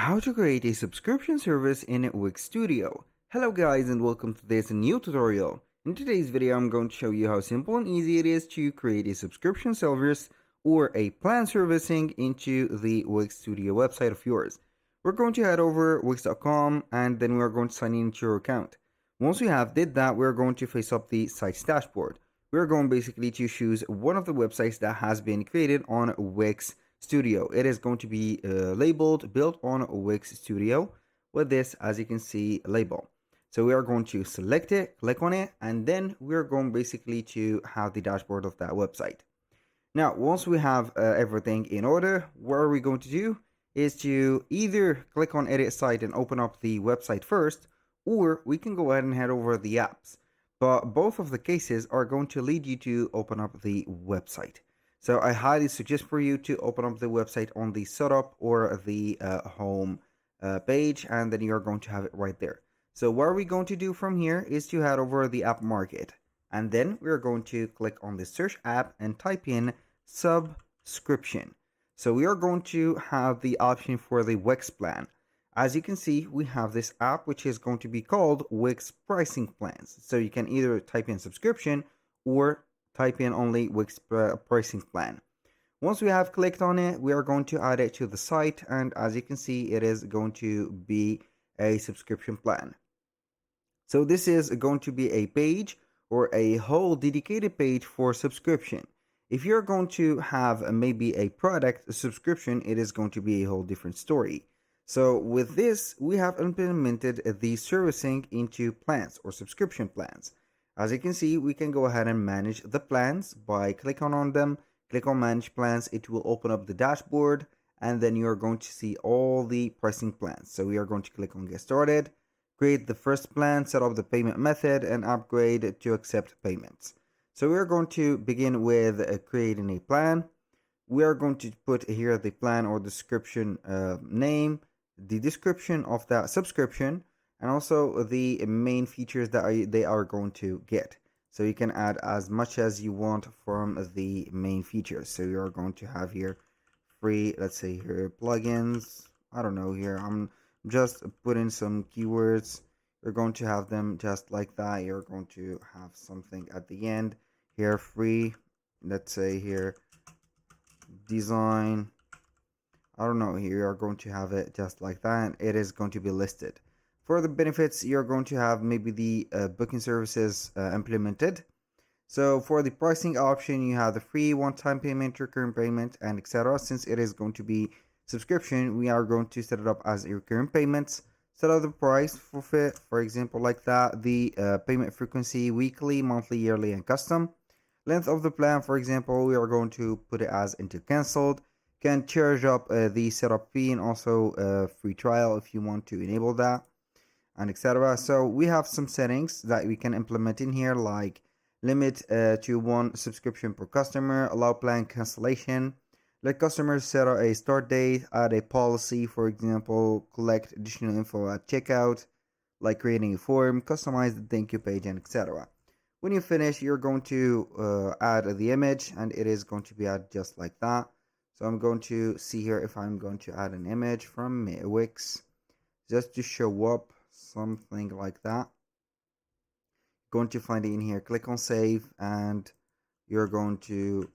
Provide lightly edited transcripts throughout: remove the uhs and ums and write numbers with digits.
How to create a subscription service in Wix Studio. Hello guys and welcome to this new tutorial. In today's video I'm going to show you how simple and easy it is to create a subscription service or a plan servicing into the Wix Studio website of yours. We're going to head over wix.com and then we're going to sign into your account. Once we have did that, we're going to face up the site's dashboard. We're going basically to choose one of the websites that has been created on Wix Studio. It is going to be labeled built on Wix Studio with this, as you can see, label. So we are going to select it, click on it, and then we're going basically to have the dashboard of that website. Now, once we have everything in order, what are we going to do is to either click on edit site and open up the website first, or we can go ahead and head over the apps. But both of the cases are going to lead you to open up the website. So I highly suggest for you to open up the website on the setup or the home page, and then you're going to have it right there. So what are we going to do from here is to head over the app market, and then we're going to click on the search app and type in subscription. So we are going to have the option for the Wix plan. As you can see, we have this app which is going to be called Wix pricing plans. So you can either type in subscription or type in only Wix pricing plan. Once we have clicked on it, we are going to add it to the site, and as you can see, it is going to be a subscription plan. So this is going to be a page or a whole dedicated page for subscription. If you're going to have maybe a product subscription, it is going to be a whole different story. So with this, we have implemented the servicing into plans or subscription plans. As you can see, we can go ahead and manage the plans by clicking on them. Click on manage plans. It will open up the dashboard, and then you're going to see all the pricing plans. So we are going to click on get started, create the first plan, set up the payment method, and upgrade to accept payments. So we are going to begin with creating a plan. We are going to put here the plan or description name, the description of that subscription, and also the main features that they are going to get. So you can add as much as you want from the main features. So you're going to have here free, let's say here plugins. I don't know, here I'm just putting some keywords. You're going to have them just like that. You're going to have something at the end here, free, let's say here design. I don't know, here you're going to have it just like that. It is going to be listed. For the benefits, you're going to have maybe the booking services implemented. So for the pricing option, you have the free one-time payment, recurring payment, and etc. Since it is going to be subscription, we are going to set it up as a recurring payments. Set up the price for example, like that. The payment frequency, weekly, monthly, yearly, and custom. Length of the plan, for example, we are going to put it as until canceled. Can charge up the setup fee and also free trial if you want to enable that, and etc. So we have some settings that we can implement in here, like limit to one subscription per customer, allow plan cancellation, let customers set a start date, add a policy, for example, collect additional info at checkout, like creating a form, customize the thank you page, and etc. When you finish, you're going to add the image, and it is going to be added just like that. So I'm going to see here if I'm going to add an image from Wix just to show up something like that. Going to find it in here, click on save, and you're going to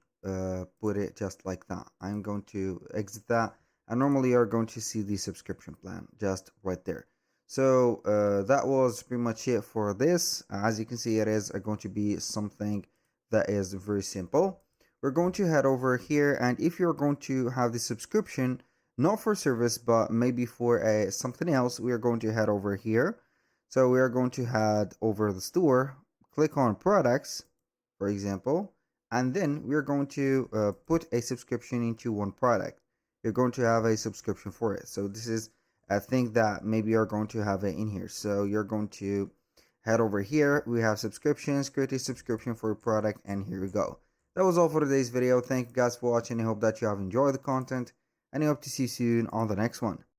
put it just like that. I'm going to exit that, and normally you're going to see the subscription plan just right there. So that was pretty much it for this. As you can see, it is going to be something that is very simple. We're going to head over here, and if you're going to have the subscription, not for service, but maybe for something else, we are going to head over here. So we are going to head over the store, click on products, for example, and then we're going to put a subscription into one product. You're going to have a subscription for it. So this is a thing that maybe you're going to have it in here. So you're going to head over here. We have subscriptions, create a subscription for a product, and here we go. That was all for today's video. Thank you guys for watching. I hope that you have enjoyed the content, and I hope to see you soon on the next one.